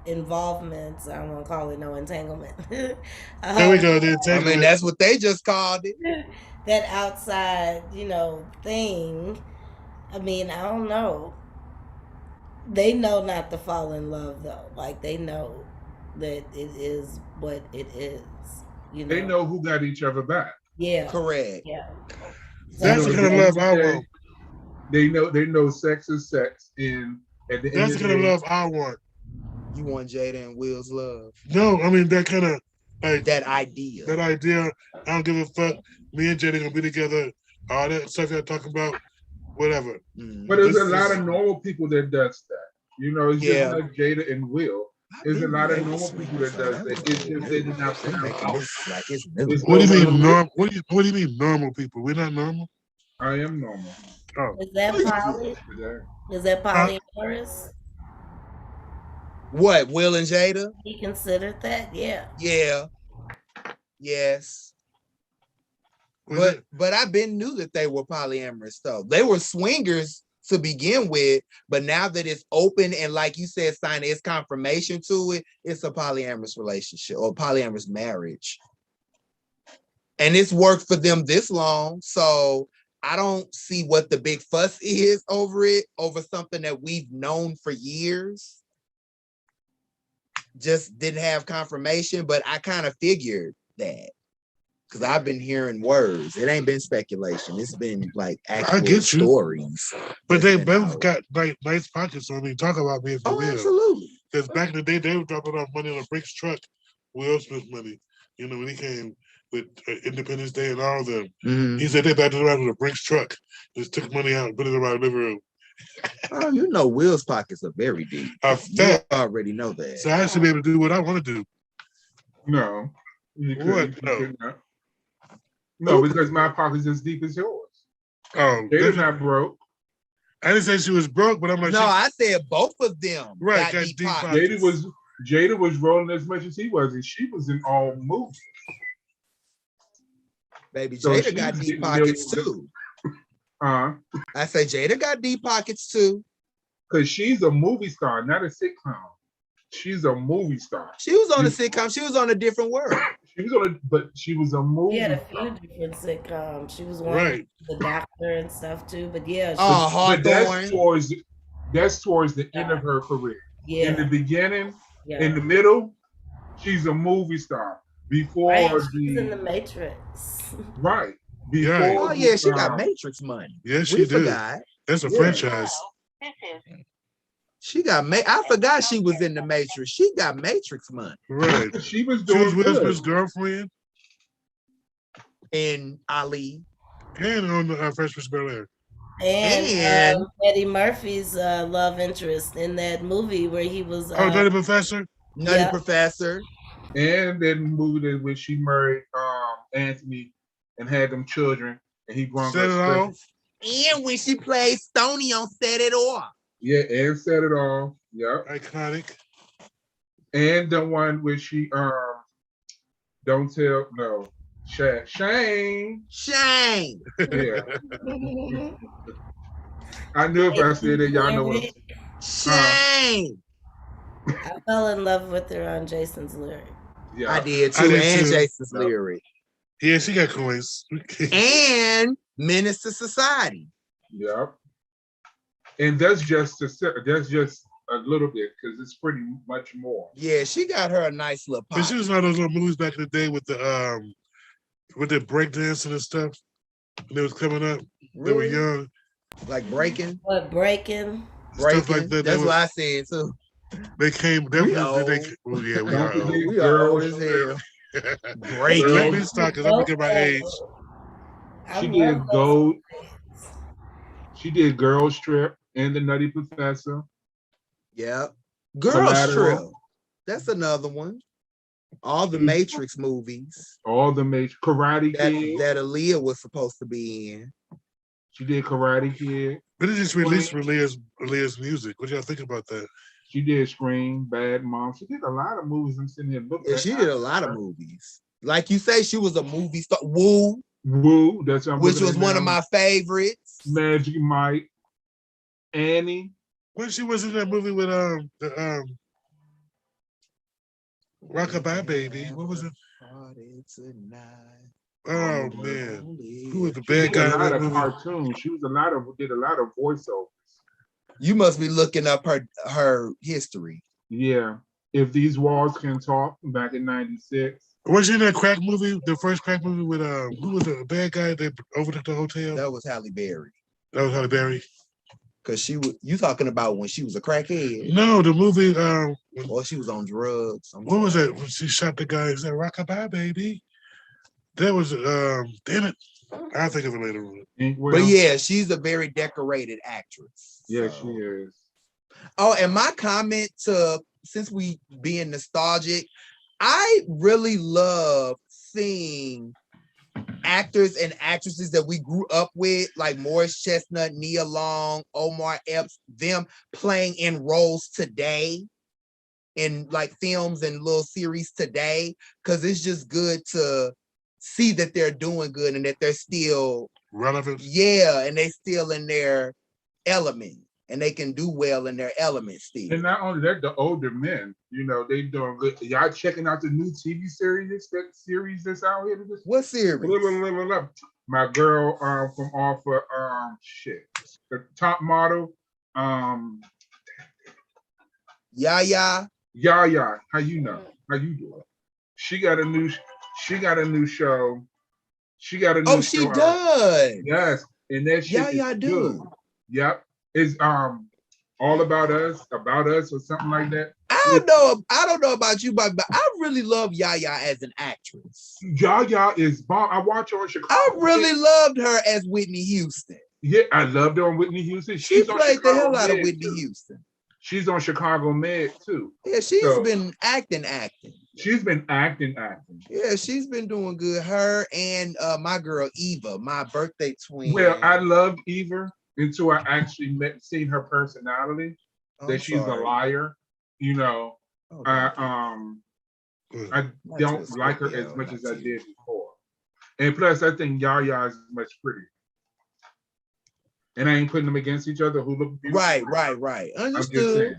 involvements, I don't want to call it no entanglement. There we go. The entanglement. I mean, that's what they just called it. That outside, you know, thing. I mean, I don't know. They know not to fall in love though. Like they know that it is what it is. You know, they know who got each other back. Yeah, correct. Yeah. That's the kind of love I want. They know sex is sex, and at the end that's the kind of love I want. You want Jada and Will's love? No, I mean that kind of like that idea. That idea. I don't give a fuck. Me and Jada gonna be together. All that stuff you're talking about, whatever. But there's a lot of normal people that does that. You know, it's just like Jada and Will. There's a lot of normal people that does that. It's just they did not figure out. What do you mean normal? What do you mean normal people? We're not normal. I am normal. Oh. Is that poly? Is that polyamorous? What, Will and Jada? He considered that, yeah. Yeah. Yes. But I been knew that they were polyamorous though. They were swingers to begin with, but now that it's open and like you said, sign it's confirmation to it, it's a polyamorous relationship or polyamorous marriage. And it's worked for them this long. So I don't see what the big fuss is over it, over something that we've known for years. Just didn't have confirmation, but I kind of figured that because I've been hearing words. It ain't been speculation. It's been like actual stories. But they both got like nice pockets. So I mean, talk about me if you will. Absolutely. Because back in the day, they were dropping off money on a Brinks truck. Will Smith money. You know, when he came with Independence Day and all of them, he said they backed around with a Brinks truck. Just took money out and put it in my living room. Oh, you know, Will's pockets are very deep. You already know that. So I should be able to do what I want to do. No. What? No, because my pocket's as deep as yours. Oh, they're not broke. I didn't say she was broke, but I'm like, I said both of them. Right, got deep pockets. Jada was rolling as much as he was, and she was in all moves. Baby, So Jada she's got deep getting pockets millions. too. I say Jada got deep pockets too. Because she's a movie star, not a sitcom. She's a movie star. She was on a sitcom. She was on A Different World. She was on it, but she was a movie. She had a star. few different sitcoms. She was one Right. with the doctor and stuff too. But yeah, But Hawthorne. that's towards the end of her career. Yeah. In the beginning, Yeah. in the middle, she's a movie star. Before Right, she was in the Matrix. right. Before Yeah. Oh yeah, she got Matrix money. Yes, We she did. forgot. That's a franchise. She got I forgot she was in the Matrix. She got Matrix money. Right. She was She doing was Will good. Smith's girlfriend And Ali. and on the Fresh Prince of Bel-Air. And Eddie Murphy's love interest in that movie where he was Nutty Professor. Nutty Professor. And then movie in which she married Anthony and had them children, and he brought Set it off. And when she played Stoney on Set It Off. Yeah, and set it off. Yep. Iconic. And the one where she don't tell no Shane. Yeah. I knew if I said it, y'all know what. Shane. I fell in love with her on Jason's Lyric. Yeah, I did too. And Jason's Lyric. Yeah, she got coins. And Menace to Society. Yep. And that's just a little bit because it's pretty much more. Yeah, she got her a nice little pop. But she was on those little movies back in the day with the breakdancing and stuff. And they was coming up. Really? They were young. Like Breaking? What, Breaking? Stuff like that. That's what I said too. They came. We old. Oh yeah, we are old. We are old as hell. Breaking. Let me start because I'm looking at my age. She did Gold. She did Girls Trip and The Nutty Professor. Yep. Girls Trip. That's another one. All the Matrix movies. All the Matrix. Karate Kid. That Aaliyah was supposed to be in. She did Karate Kid. But it just released Leah's music. What do y'all think about that? She did Scream, Bad Mom. She did a lot of movies. I'm sitting here looking. Yeah, she did a lot of movies. Like you say, she was a movie star. Woo. That's which was one of my favorites. Magic Mike. Annie. When she was in that movie with Rockabye Baby. What was it? Oh man. Who was the bad guy in that movie? Cartoons. She was did a lot of voiceovers. You must be looking up her history. Yeah. If These Walls Can Talk back in '96. Was she in that crack movie? The first crack movie with who was the bad guy that overtook the hotel? That was Halle Berry. That was Halle Berry. Cause you talking about when she was a crackhead? No, the movie. Well, she was on drugs. What was that? When she shot the guy. Is that Rockabye Baby? That was damn it. I'll think of it later on. But yeah, she's a very decorated actress. Yeah, she is. Oh, and my comment since we being nostalgic, I really love seeing actors and actresses that we grew up with, like Morris Chestnut, Nia Long, Omar Epps, them playing in roles today in like films and little series today, because it's just good to see that they're doing good and that they're still relevant. Yeah, and they still in their element and they can do well in their element still. And not only that, the older men, they doing good. Y'all checking out the new TV series that's out here? What series? My girl from off of the top model. Yaya. How you know? How you doing? She got a new show. She got a new show. Oh, she does. Yes. And that shit is good. Yep. It's all about us or something like that. I don't know about you, but I really love Yaya as an actress. Yaya is bomb. I watch her on Chicago. I really loved her as Whitney Houston. Yeah, I loved her on Whitney Houston. She played the hell out of Whitney Houston. She's on Chicago Med too. Yeah, she's been acting. She's been acting. Yeah, she's been doing good. Her and my girl Eva, my birthday twin. Well, I loved Eva until I actually seen her personality. She's a liar. I don't like her as much as I did before. And plus, I think Yaya is much prettier. And I ain't putting them against each other. Who look beautiful? Right. I'm just Understood. saying.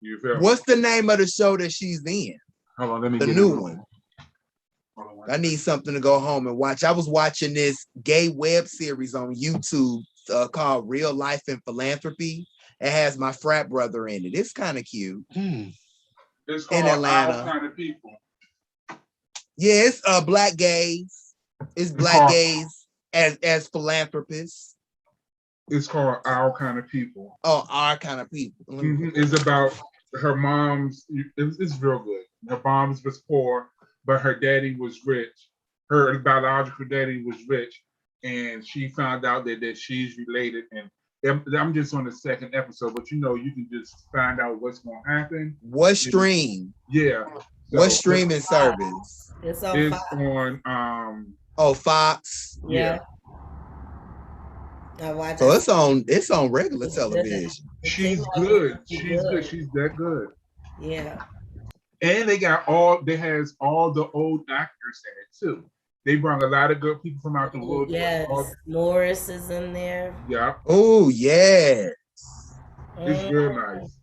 You feel me? What's the name of the show that she's in? Hold on, let me The get new it. one. I need something to go home and watch. I was watching this gay web series on YouTube called Real Life and Philanthropy. It has my frat brother in it. It's kind of cute. It's called in Atlanta. Our Kind of People. Yeah, it's black gays. It's black gays as philanthropists. It's called Our Kind of People. Oh, Our Kind of People. It's about her mom's. It's real good. Her mom's was poor, but her daddy was rich. Her biological daddy was rich, and she found out that she's related. And I'm just on the second episode, but you can just find out what's going to happen. What stream? Yeah. So, what streaming service? It's on Fox. Fox. Yeah. So it's on regular television. She's good. She's good. She's that good. Yeah. And they has all the old actors in it too. They brought a lot of good people from out the world. Yes, Morris is in there. Yeah. Oh yeah. It's real nice.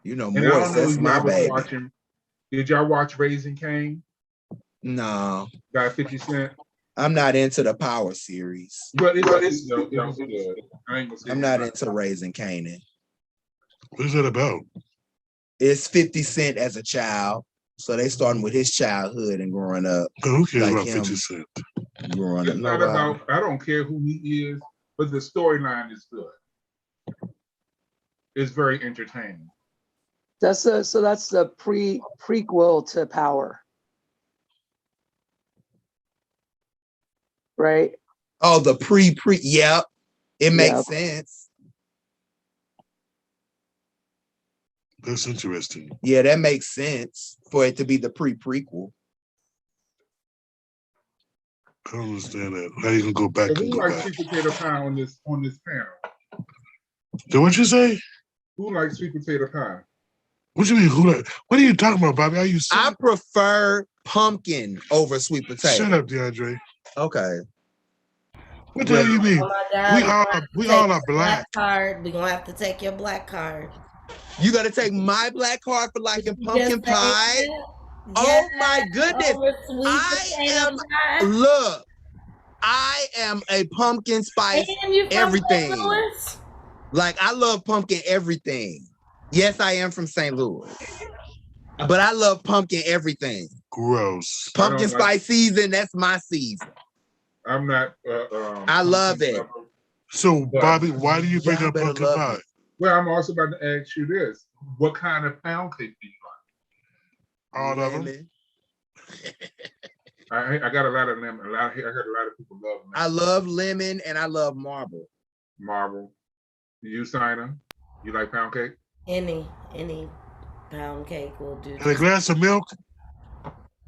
Morris, that's my baby. Did y'all watch Raising Cain? No. Got 50 Cent? I'm not into the Power series. But it's good. I'm not into Raising Canaan. What is it about? It's 50 Cent as a child. So they starting with his childhood and growing up. Who cares like about 50 Cent? Growing it's not about, I don't care who he is, but the storyline is good. It's very entertaining. That's the prequel to Power. Right? Oh, the pre. Yep. It makes sense. That's interesting. Yeah, that makes sense for it to be the prequel. I don't understand that. How you gonna go back and who go likes back? sweet potato pie on this panel? So what you say? Who likes sweet potato pie? What you mean? What are you talking about, Bobby? Are you sick? I prefer pumpkin over sweet potato. Shut up, DeAndre. Okay. What the hell you mean? Oh my God, we all are black. Card. We're gonna have to take your black card. You gotta take my black card for liking pumpkin pie. Oh my goodness. I am a pumpkin spice everything. Like I love pumpkin everything. Yes, I am from St. Louis. But I love pumpkin everything. Gross. Pumpkin spice season, that's my season. I'm not I love it. So Bobby, why do you bring up pumpkin pie? Well, I'm also about to ask you this. What kind of pound cake do you like? All of them. I got a lot of lemon. I heard a lot of people love lemon. I love lemon and I love marble. Marble. You, Sina? You like pound cake? Any pound cake will do. And a glass of milk?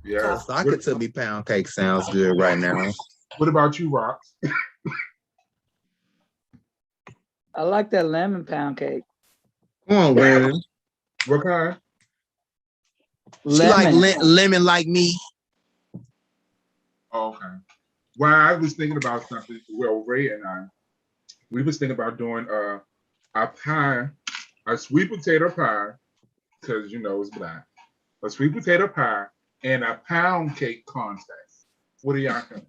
Yeah. Soccer to me pound cake sounds good right now. What about you, Rox? I like that lemon pound cake. Come on, man. What kind? She like lemon like me. Oh, okay. Well, I was thinking about something. Well, Ray and I, we was thinking about doing a pie, a sweet potato pie, because it's black. A sweet potato pie and a pound cake contest. What do y'all think?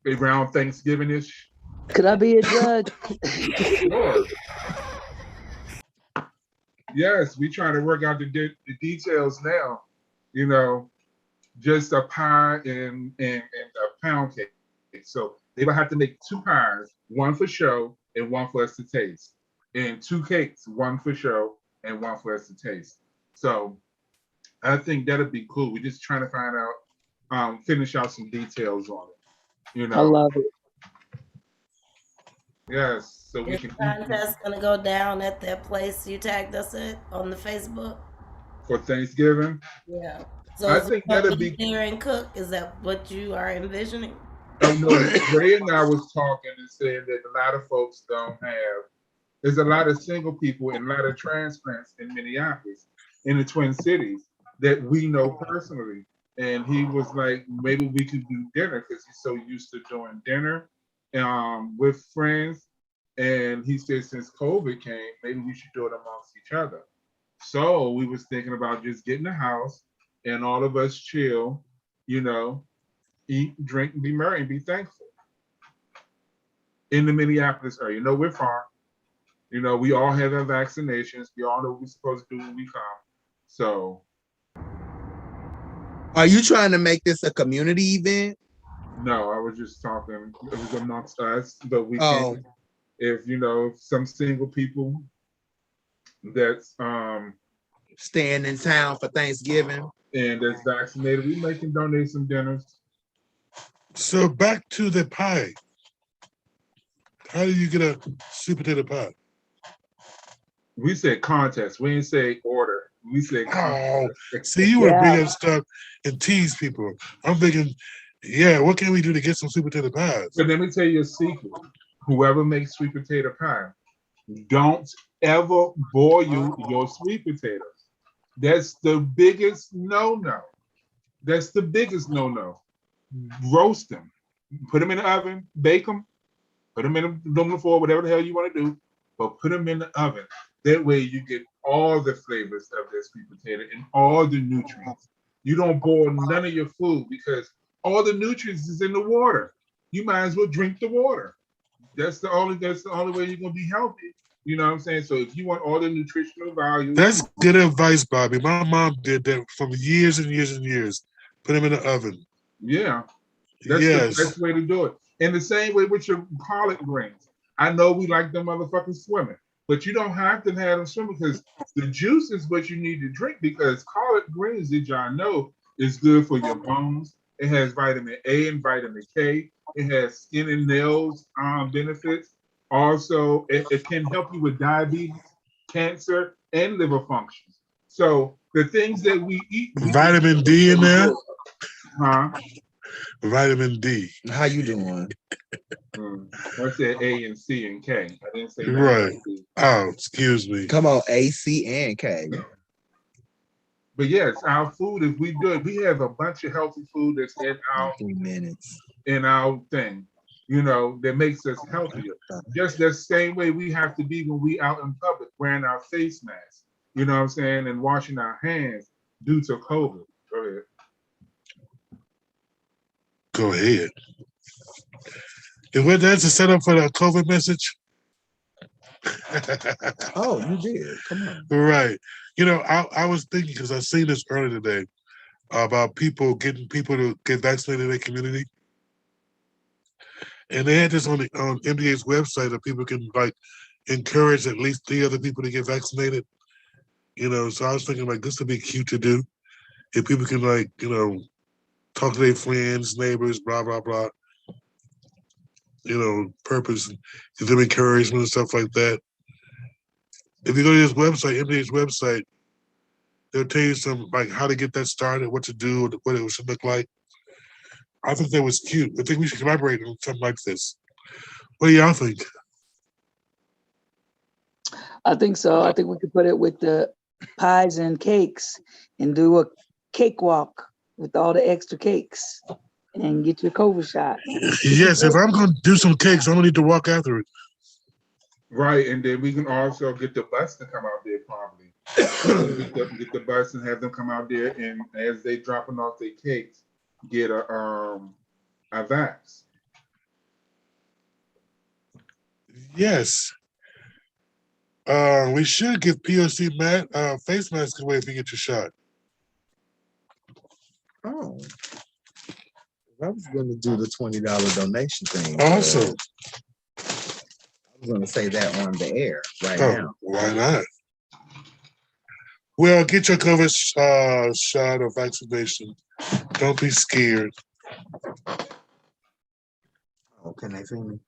Around Thanksgiving-ish. Could I be a judge? Sure. Yes, we trying to work out the details now. Just a pie and a pound cake. So they will have to make 2 pies, one for show and one for us to taste. And 2 cakes, one for show and one for us to taste. So I think that'll be cool. We're just trying to find out, finish out some details on it. I love it. Yes. So we Is can. the contest gonna go down at that place you tagged us at on the Facebook? For Thanksgiving? Yeah. So I think that'll be there and cook. Is that what you are envisioning? Oh no, Ray and I was talking and saying that a lot of folks don't have. There's a lot of single people and a lot of transplants in Minneapolis, in the Twin Cities, that we know personally. And he was like, maybe we could do dinner because he's so used to doing dinner with friends. And he said, since COVID came, maybe we should do it amongst each other. So we was thinking about just getting a house and all of us chill, you know, eat, drink, and be merry and be thankful in the Minneapolis area. You know, we're far. You know, we all have our vaccinations. We all know what we're supposed to do when we come. So, are you trying to make this a community event? no, I was just talking. It was amongst us, but we can. If you know some single people that's staying in town for Thanksgiving and that's vaccinated, we may can donate some dinners. So back to the pie. How do you get a sweet potato pie? We said contest. We didn't say order. We said contest. See, you want to bring up stuff and tease people. I'm thinking, yeah, what can we do to get some sweet potato pies? But let me tell you a secret. Whoever makes sweet potato pie, don't ever boil your sweet potatoes. That's the biggest no-no. That's the biggest no-no. Roast them. Put them in the oven, bake them, put them in the aluminum foil, whatever the hell you want to do, but put them in the oven. That way you get all the flavors of that sweet potato and all the nutrients. You don't boil none of your food because all the nutrients is in the water. You might as well drink the water. That's the only way you're gonna be healthy. You know what I'm saying? So if you want all the nutritional value, that's good advice, Bobby. My mom did that for years and years and years. Put them in the oven. Yeah, that's the best way to do it. And the same way with your collard greens. I know we like them motherfuckers swimming, but you don't have to have them swimming because the juice is what you need to drink. Because collard greens, did y'all know, is good for your bones. It has vitamin A and vitamin K. It has skin and nails benefits. Also, it can help you with diabetes, cancer, and liver functions. So the things that we eat, vitamin D in there. Huh? Vitamin D. How you doing? I said A and C and K. I didn't say right. Oh, excuse me. Come on, A, C, and K. But yes, our food, if we do it, we have a bunch of healthy food that's in our 3 minutes. In our thing, you know, that makes us healthier. Just the same way we have to be when we out in public, wearing our face masks, you know what I'm saying, and washing our hands due to COVID. Go ahead. Go ahead. And that's a setup for the COVID message. Oh, you did. Come on. Right. You know, I was thinking because I seen this earlier today about getting people to get vaccinated in their community. And they had this on MDA's website that people can like encourage at least 3 other people to get vaccinated. You know, so I was thinking like this would be cute to do. If people can like, you know, talk to their friends, neighbors, blah, blah, blah. You know, purpose, give them encouragement and stuff like that. If you go to this website, MDA's website, they'll tell you some like how to get that started, what to do, what it should look like. I think that was cute. I think we should collaborate on something like this. What do y'all think? I think so. I think we could put it with the pies and cakes and do a cakewalk with all the extra cakes and get your COVID shot. Yes, if I'm going to do some cakes, I'm going to need to walk after it. Right, and then we can also get the bus to come out there probably. get the bus and have them come out there, and as they dropping off their cakes, get a vax. Yes. We should give POC face mask away if you get your shot. Oh. I was going to do the $20 donation thing. Awesome. I was going to say that on the air now. Why not? Well, get your COVID shot or vaccination. Don't be scared. Oh, can they see me?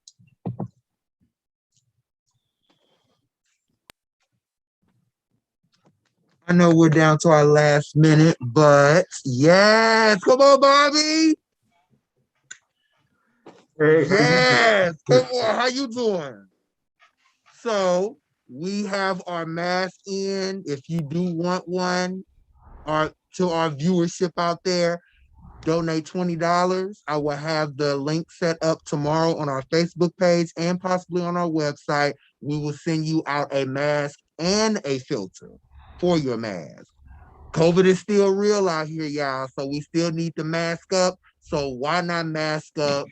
I know we're down to our last minute, but yes, come on, Bobby. Yes, come on. How you doing? So we have our mask in. If you do want one, our to our viewership out there, donate $20. I will have the link set up tomorrow on our Facebook page and possibly on our website. We will send you out a mask and a filter for your mask. COVID is still real out here, y'all. So we still need to mask up. So why not mask up?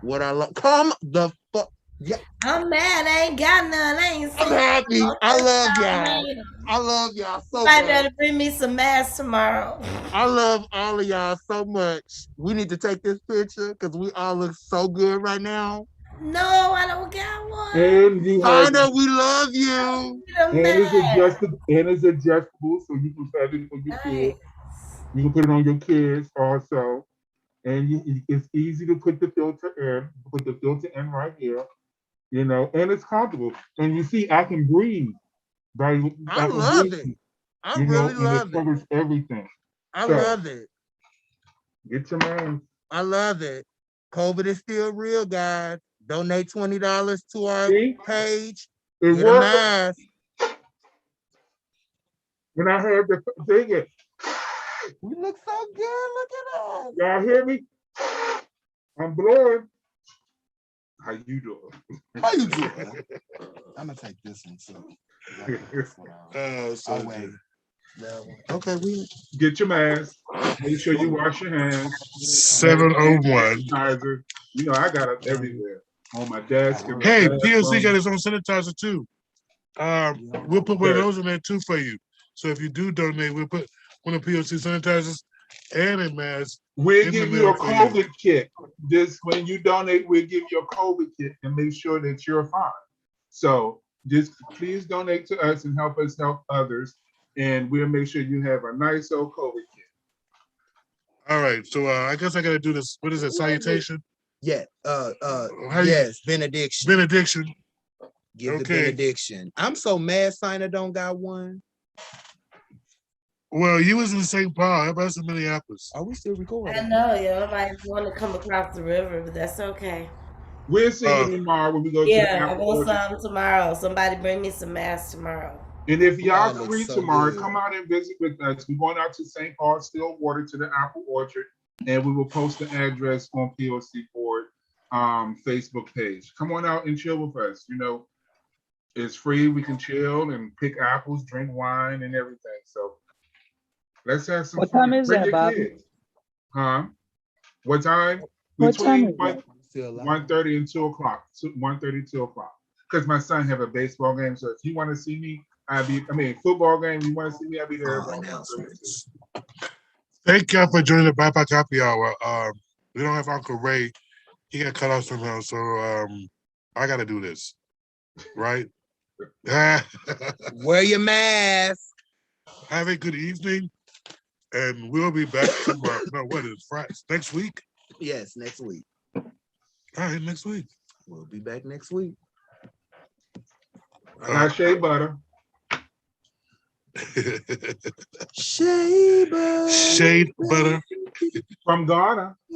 What I love. Come the fuck. Yeah. I'm mad. I ain't got none. I ain't I'm seen happy. no I love time y'all. later. I love y'all so Somebody much. better bring me some masks tomorrow. I love all of y'all so much. We need to take this picture because we all look so good right now. No, I don't got one. And you have, China, we love you. and it's adjustable, so you can have it for your kids. You can put it on your kids also. And it's easy to put the filter in. Put the filter in right here, you know, and it's comfortable. And you see, I can breathe. I love it. I really love it. It covers everything. I love it. Get your man. I love it. COVID is still real, guys. Donate $20 to our page. It Get a mask. When I heard the thing, we look so good. Look at us. Y'all hear me? I'm blowing. How you doing? How you doing? I'm gonna take this one too. So wait. Okay, we get your mask. Make sure you wash your hands. 701. You know, I got it everywhere on my desk. Hey, POC got his own sanitizer too. We'll put one of those in there too for you. So if you do donate, we'll put one of POC sanitizers and a mask. We'll give you a COVID kit. Just when you donate, we'll give you a COVID kit and make sure that you're fine. So just please donate to us and help us help others. And we'll make sure you have a nice old COVID kit. All right. So I guess I gotta do this. What is it? Salutation? Yeah. Yes, benediction. Benediction. Give the benediction. I'm so mad Sina don't got one. Well, you was in St. Paul. Everybody's in Minneapolis. Are we still recording? I know, nobody want to come across the river, but that's okay. We'll see you tomorrow when we go to the I want some tomorrow. Somebody bring me some masks tomorrow. And if y'all can read tomorrow, come out and visit with us. We're going out to St. Paul, Stillwater, to the Apple Orchard, and we will post the address on POC Board Facebook page. Come on out and chill with us. You know, it's free. We can chill and pick apples, drink wine, and everything. So let's have some fun. What time is Bring that, your Bobby? kids. Huh? What time? What time is 1:30 and 2 o'clock. 1:30, 2 o'clock. Because my son have a baseball game. So if you want to see me, football game, you want to see me, I'll be there. Thank y'all for joining the Bipoc Happy Hour. We don't have Uncle Ray. He got cut off somehow, so I gotta do this. Right? Wear your mask. Have a good evening. And we'll be back tomorrow. No, what is Friday? Next week? Yes, next week. All right, next week. We'll be back next week. I got shea butter. Shea butter. Shea butter. From Ghana.